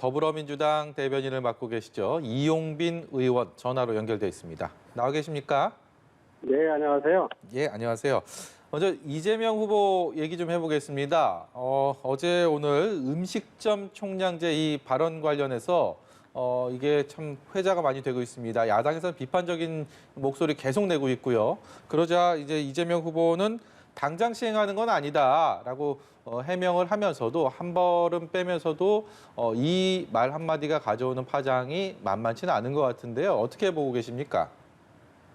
더불어민주당 대변인을 맡고 계시죠. 이용빈 의원 전화로 연결돼 있습니다. 나와 계십니까? 네, 안녕하세요. 예, 안녕하세요. 먼저 이재명 후보 얘기 좀 해보겠습니다. 어제 오늘 음식점 총량제 이 발언 관련해서 이게 참 회자가 많이 되고 있습니다. 야당에서는 비판적인 목소리 계속 내고 있고요. 그러자 이제 이재명 후보는 당장 시행하는 건 아니다라고 해명을 하면서도 한 걸음 빼면서도 이 말 한마디가 가져오는 파장이 만만치는 않은 것 같은데요. 어떻게 보고 계십니까?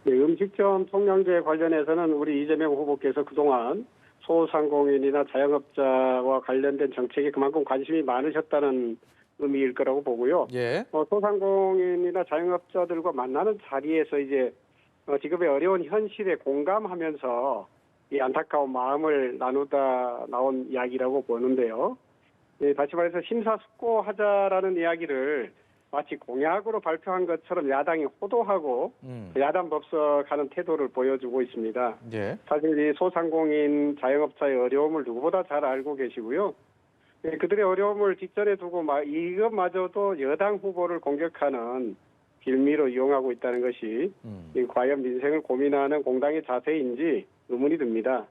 네, 음식점 총량제 관련해서는 우리 이재명 후보께서 그동안 소상공인이나 자영업자와 관련된 정책에 그만큼 관심이 많으셨다는 의미일 거라고 보고요. 예. 소상공인이나 자영업자들과 만나는 자리에서 이제 지금의 어려운 현실에 공감하면서 이 안타까운 마음을 나누다 나온 이야기라고 보는데요. 예, 다시 말해서 심사숙고하자라는 이야기를 마치 공약으로 발표한 것처럼 야당이 호도하고 야당 법석하는 태도를 보여주고 있습니다. 예. 사실 이 소상공인 자영업자의 어려움을 누구보다 잘 알고 계시고요. 예, 그들의 어려움을 뒷전에 두고 이것마저도 여당 후보를 공격하는 빌미로 이용하고 있다는 것이 과연 민생을 고민하는 공당의 자세인지 의문이 듭니다.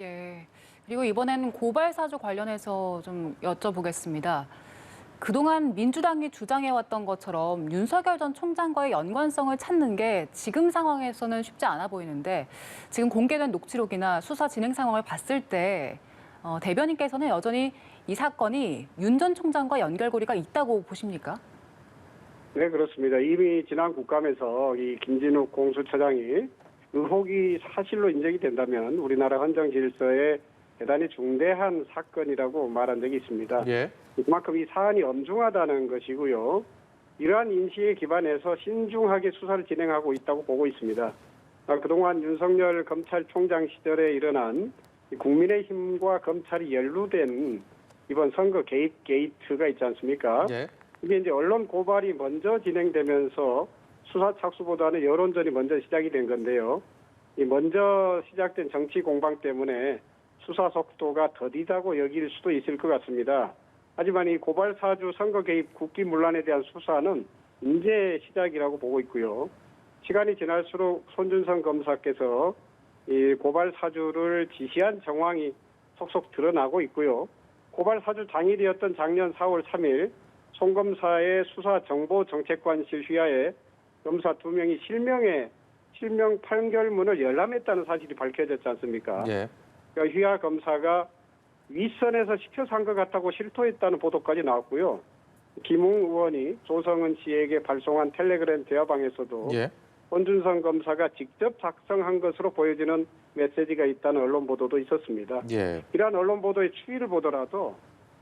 예. 그리고 이번에는 고발 사주 관련해서 좀 여쭤보겠습니다. 그동안 민주당이 주장해왔던 것처럼 윤석열 전 총장과의 연관성을 찾는 게 지금 상황에서는 쉽지 않아 보이는데 지금 공개된 녹취록이나 수사 진행 상황을 봤을 때 대변인께서는 여전히 이 사건이 윤 전 총장과 연결고리가 있다고 보십니까? 네, 그렇습니다. 이미 지난 국감에서 이 김진욱 공수처장이 의혹이 사실로 인정이 된다면 우리나라 헌정 질서에 대단히 중대한 사건이라고 말한 적이 있습니다. 예. 그만큼 이 사안이 엄중하다는 것이고요. 이러한 인식에 기반해서 신중하게 수사를 진행하고 있다고 보고 있습니다. 그동안 윤석열 검찰총장 시절에 일어난 국민의힘과 검찰이 연루된 이번 선거 개입 게이트가 있지 않습니까? 예. 이게 이제 언론 고발이 먼저 진행되면서 수사 착수보다는 여론전이 먼저 시작이 된 건데요. 이 먼저 시작된 정치 공방 때문에 수사 속도가 더디다고 여길 수도 있을 것 같습니다. 하지만 이 고발 사주 선거 개입 국기문란에 대한 수사는 이제 시작이라고 보고 있고요. 시간이 지날수록 손준성 검사께서 이 고발 사주를 지시한 정황이 속속 드러나고 있고요. 고발 사주 당일이었던 작년 4월 3일 송 검사의 수사정보정책관실 휘하에 검사 2명이 실명 판결문을 열람했다는 사실이 밝혀졌지 않습니까? 예. 그러니까 휘하 검사가 윗선에서 시켜서 한 것 같다고 실토했다는 보도까지 나왔고요. 김웅 의원이 조성은 씨에게 발송한 텔레그램 대화방에서도 예. 손준성 검사가 직접 작성한 것으로 보여지는 메시지가 있다는 언론 보도도 있었습니다. 예. 이러한 언론 보도의 추이를 보더라도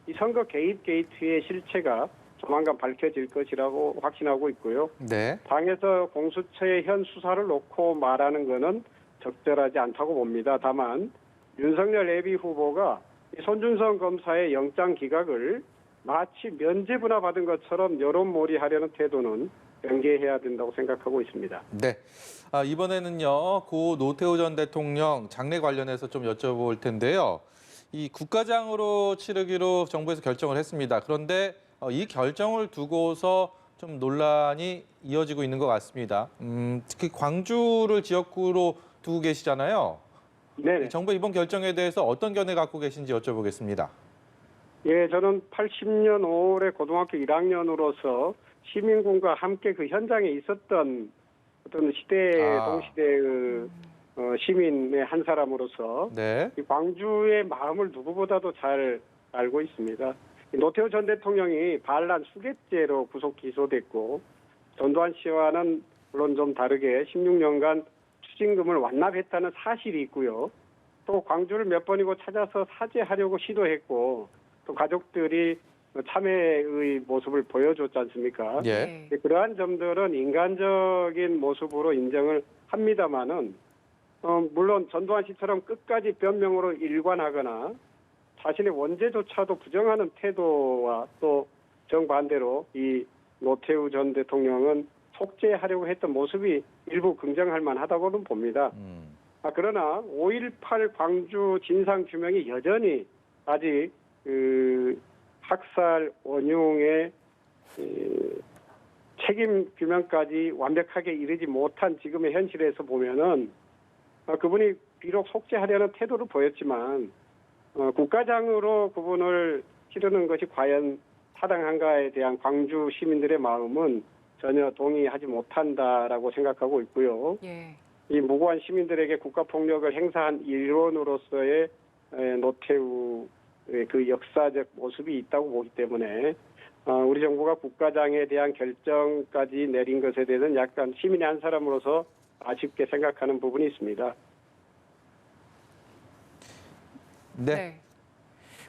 이 선거 개입 게이트의 실체가 조만간 밝혀질 것이라고 확신하고 있고요. 네. 당에서 공수처의 현 수사를 놓고 말하는 것은 적절하지 않다고 봅니다. 다만 윤석열 예비 후보가 손준성 검사의 영장 기각을 마치 면죄부나 받은 것처럼 여론몰이하려는 태도는 경계해야 된다고 생각하고 있습니다. 네. 이번에는요, 고 노태우 전 대통령 장례 관련해서 좀 여쭤볼 텐데요. 이 국가장으로 치르기로 정부에서 결정을 했습니다. 그런데 이 결정을 두고서 좀 논란이 이어지고 있는 것 같습니다. 특히 광주를 지역구로 두고 계시잖아요. 네. 정부 이번 결정에 대해서 어떤 견해 갖고 계신지 여쭤보겠습니다. 예, 저는 80년 5월에 고등학교 1학년으로서 시민군과 함께 그 현장에 있었던 어떤 동시대의 시민의 한 사람으로서 네. 이 광주의 마음을 누구보다도 잘 알고 있습니다. 노태우 전 대통령이 반란 수괴죄로 구속 기소됐고 전두환 씨와는 물론 좀 다르게 16년간 추징금을 완납했다는 사실이 있고요. 또 광주를 몇 번이고 찾아서 사죄하려고 시도했고 또 가족들이 참회의 모습을 보여줬지 않습니까? 예. 그러한 점들은 인간적인 모습으로 인정을 합니다마는 물론 전두환 씨처럼 끝까지 변명으로 일관하거나 자신의 원죄조차도 부정하는 태도와 또 정반대로 이 노태우 전 대통령은 속죄하려고 했던 모습이 일부 긍정할 만하다고는 봅니다. 그러나 5.18 광주 진상규명이 여전히 아직 학살 원흉의 책임 규명까지 완벽하게 이르지 못한 지금의 현실에서 보면은 그분이 비록 속죄하려는 태도를 보였지만 국가장으로 그분을 치르는 것이 과연 타당한가에 대한 광주 시민들의 마음은 전혀 동의하지 못한다라고 생각하고 있고요. 예. 이 무고한 시민들에게 국가폭력을 행사한 일원으로서의 노태우의 그 역사적 모습이 있다고 보기 때문에 우리 정부가 국가장에 대한 결정까지 내린 것에 대해서는 약간 시민의 한 사람으로서 아쉽게 생각하는 부분이 있습니다. 네.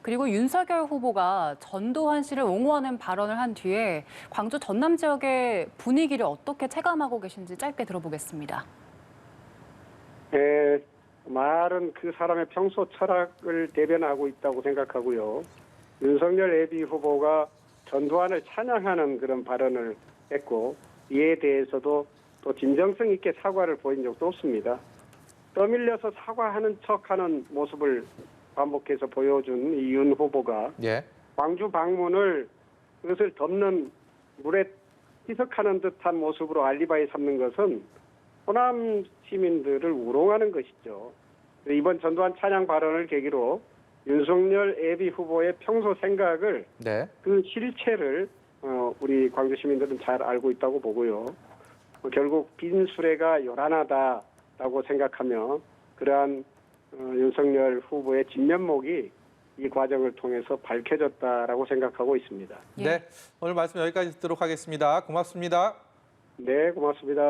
그리고 윤석열 후보가 전두환 씨를 옹호하는 발언을 한 뒤에 광주 전남 지역의 분위기를 어떻게 체감하고 계신지 짧게 들어보겠습니다. 말은 그 사람의 평소 철학을 대변하고 있다고 생각하고요. 윤석열 예비 후보가 전두환을 찬양하는 그런 발언을 했고 이에 대해서도 또 진정성 있게 사과를 보인 적도 없습니다. 떠밀려서 사과하는 척하는 모습을 반복해서 보여준 이 윤 후보가 예. 광주 방문을 그것을 덮는 물에 희석하는 듯한 모습으로 알리바이 삼는 것은 호남 시민들을 우롱하는 것이죠. 이번 전두환 찬양 발언을 계기로 윤석열 예비 후보의 평소 생각을 네. 그 실체를 우리 광주 시민들은 잘 알고 있다고 보고요. 결국 빈 수레가 요란하다라고 생각하며 그러한 윤석열 후보의 진면목이 이 과정을 통해서 밝혀졌다라고 생각하고 있습니다. 예. 네. 오늘 말씀 여기까지 듣도록 하겠습니다. 고맙습니다. 네, 고맙습니다.